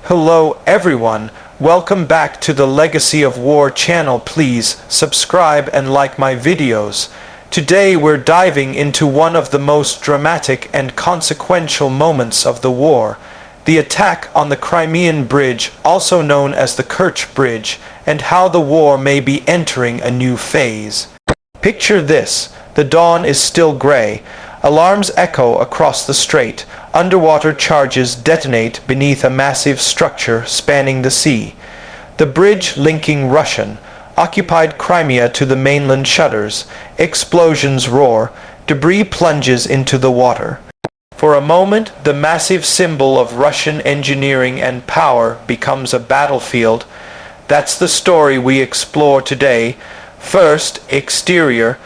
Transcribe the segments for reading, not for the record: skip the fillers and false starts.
Hello everyone, welcome back to the Legacy of War channel. Please subscribe and like my videos. Today we're diving into one of the most dramatic and consequential moments of the war, the attack on the Crimean Bridge, also known as the Kerch Bridge, and how the war may be entering a new phase. Picture this, the dawn is still gray. Alarms echo across the strait. Underwater charges detonate beneath a massive structure spanning the sea. The bridge linking Russian-occupied Crimea to the mainland shudders. Explosions roar. Debris plunges into the water. For a moment, the massive symbol of Russian engineering and power becomes a battlefield. That's the story we explore today. First, exterior.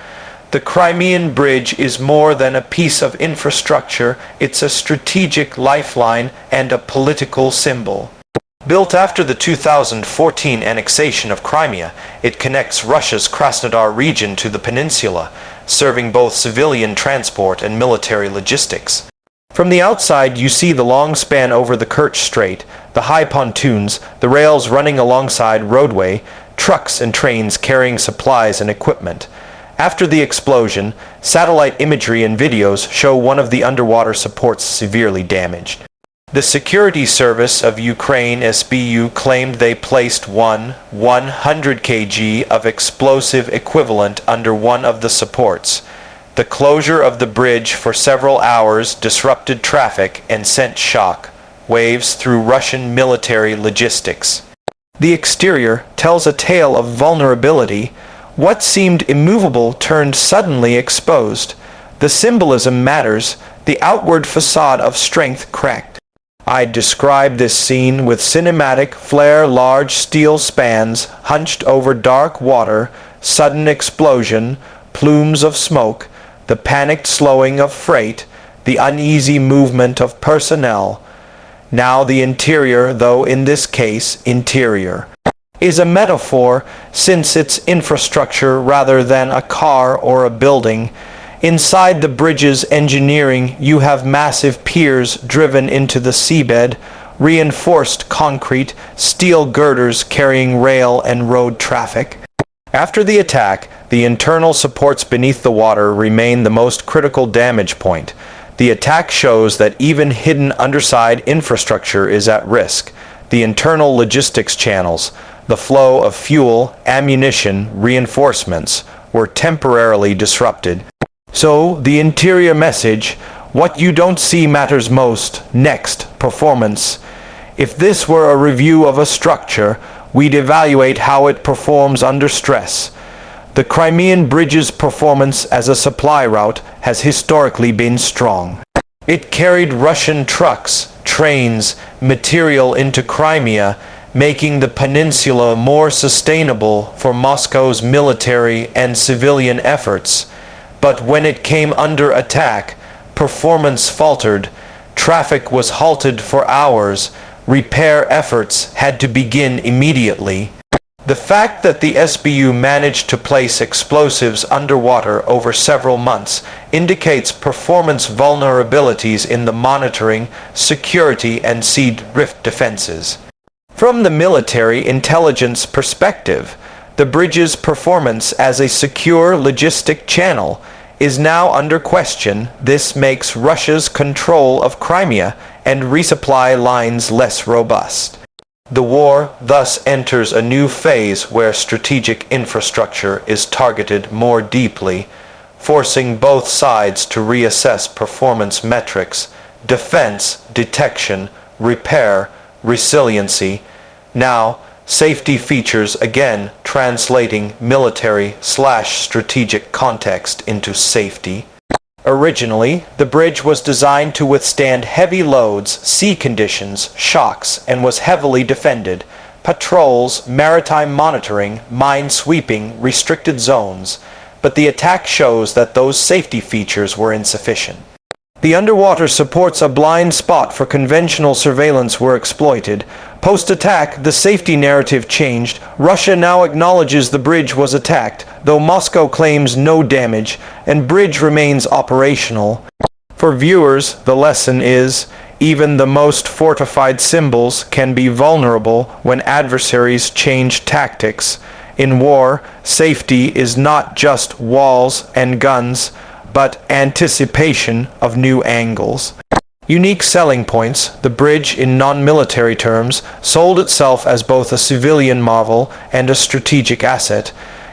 The Crimean Bridge is more than a piece of infrastructure, it's a strategic lifeline and a political symbol. Built after the 2014 annexation of Crimea, it connects Russia's Krasnodar region to the peninsula, serving both civilian transport and military logistics. From the outside, you see the long span over the Kerch Strait, the high pontoons, the rails running alongside roadway, trucks and trains carrying supplies and equipment. After the explosion, satellite imagery and videos show one of the underwater supports severely damaged. The Security Service of Ukraine SBU claimed they placed 100 kg of explosive equivalent under one of the supports. The closure of the bridge for several hours disrupted traffic and sent shock waves through Russian military logistics. The exterior tells a tale of vulnerability. What seemed immovable turned suddenly exposed. The symbolism matters, the outward facade of strength cracked. I'd describe this scene with cinematic flair, large steel spans hunched over dark water, sudden explosion, plumes of smoke, the panicked slowing of freight, the uneasy movement of personnel. Now the interior, though in this case interior, is a metaphor since it's infrastructure rather than a car or a building. Inside the bridge's engineering, you have massive piers driven into the seabed, reinforced concrete, steel girders carrying rail and road traffic. After the attack, the internal supports beneath the water remain the most critical damage point. The attack shows that even hidden underside infrastructure is at risk. The internal logistics channels, the flow of fuel, ammunition, reinforcements were temporarily disrupted. So, the interior message, what you don't see matters most. Next, performance. If this were a review of a structure, we'd evaluate how it performs under stress. The Crimean Bridge's performance as a supply route has historically been strong. It carried Russian trucks, trains, material into Crimea, making the peninsula more sustainable for Moscow's military and civilian efforts. But when it came under attack, performance faltered, traffic was halted for hours, repair efforts had to begin immediately. The fact that the SBU managed to place explosives underwater over several months indicates performance vulnerabilities in the monitoring, security, and sea drift defenses. From the military intelligence perspective, the bridge's performance as a secure logistic channel is now under question. This makes Russia's control of Crimea and resupply lines less robust. The war thus enters a new phase where strategic infrastructure is targeted more deeply, forcing both sides to reassess performance metrics, defense, detection, repair, resiliency. Now, safety features again, translating military/strategic context into safety. Originally, the bridge was designed to withstand heavy loads, sea conditions, shocks, and was heavily defended. Patrols, maritime monitoring, mine sweeping, restricted zones. But the attack shows that those safety features were insufficient. The underwater supports a blind spot for conventional surveillance were exploited. Post-attack, the safety narrative changed. Russia now acknowledges the bridge was attacked, though Moscow claims no damage, and bridge remains operational. For viewers, the lesson is, Even the most fortified symbols can be vulnerable when adversaries change tactics. In war, safety is not just walls and guns, but anticipation of new angles. Unique selling points. The bridge, in non-military terms, sold itself as both a civilian marvel and a strategic asset.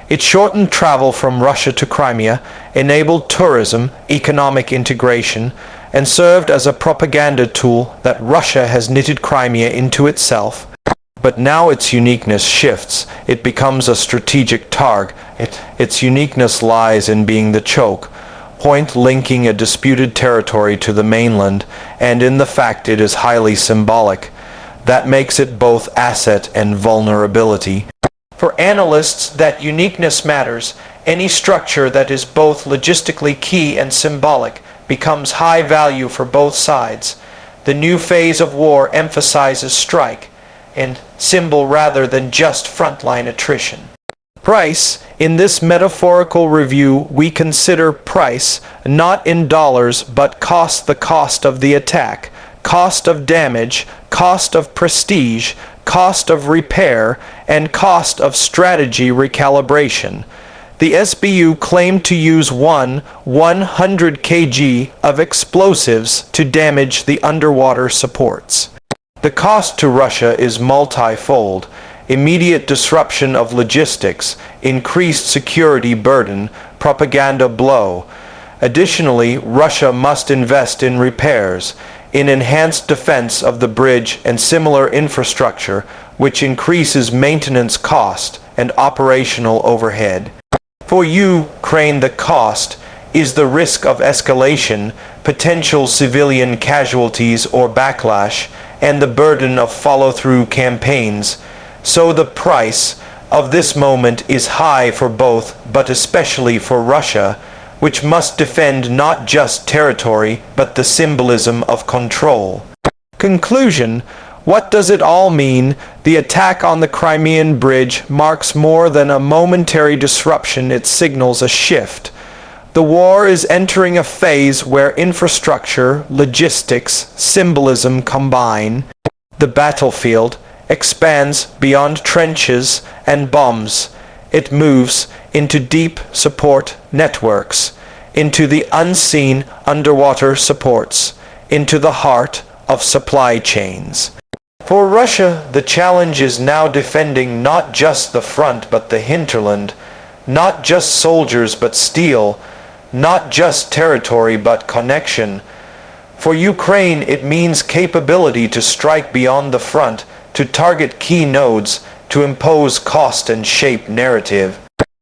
It shortened travel from Russia to Crimea, enabled tourism, economic integration, and served as a propaganda tool that Russia has knitted Crimea into itself. But now its uniqueness shifts. It becomes a strategic target. Its uniqueness lies in being the choke point linking a disputed territory to the mainland, and in the fact it is highly symbolic. That makes it both asset and vulnerability. For analysts, that uniqueness matters. Any structure that is both logistically key and symbolic becomes high value for both sides. The new phase of war emphasizes strike and symbol rather than just frontline attrition. Price. In this metaphorical review, we consider price not in dollars but the cost of the attack, cost of damage, cost of prestige, cost of repair, and cost of strategy recalibration. The SBU claimed to use 100 kg of explosives to damage the underwater supports. The cost to Russia is multi-fold. Immediate disruption of logistics, increased security burden, propaganda blow. Additionally, Russia must invest in repairs, in enhanced defense of the bridge and similar infrastructure, which increases maintenance cost and operational overhead. For Ukraine, the cost is the risk of escalation, potential civilian casualties or backlash, and the burden of follow-through campaigns. So the price of this moment is high for both, but especially for Russia, which must defend not just territory, but the symbolism of control. Conclusion. What does it all mean? The attack on the Crimean Bridge marks more than a momentary disruption, it signals a shift. The war is entering a phase where infrastructure, logistics, symbolism combine. The battlefield expands beyond trenches and bombs. It moves into deep support networks, into the unseen underwater supports, into the heart of supply chains. For Russia, the challenge is now defending not just the front but the hinterland, not just soldiers but steel, not just territory but connection. For Ukraine, it means capability to strike beyond the front, to target key nodes, to impose cost and shape narrative.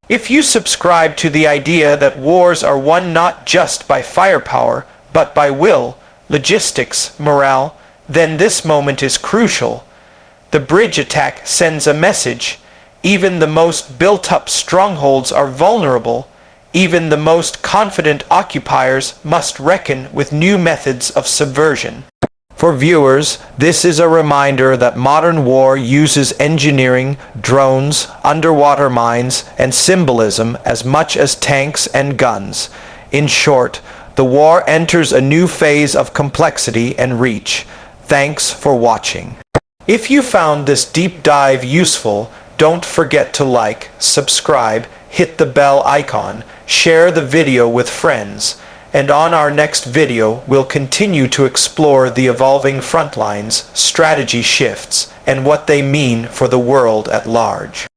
If you subscribe to the idea that wars are won not just by firepower, but by will, logistics, morale, then this moment is crucial. The bridge attack sends a message. Even the most built-up strongholds are vulnerable. Even the most confident occupiers must reckon with new methods of subversion. For viewers, this is a reminder that modern war uses engineering, drones, underwater mines, and symbolism as much as tanks and guns. In short, the war enters a new phase of complexity and reach. Thanks for watching. If you found this deep dive useful, don't forget to like, subscribe, hit the bell icon, share the video with friends. And on our next video, we'll continue to explore the evolving front lines, strategy shifts, and what they mean for the world at large.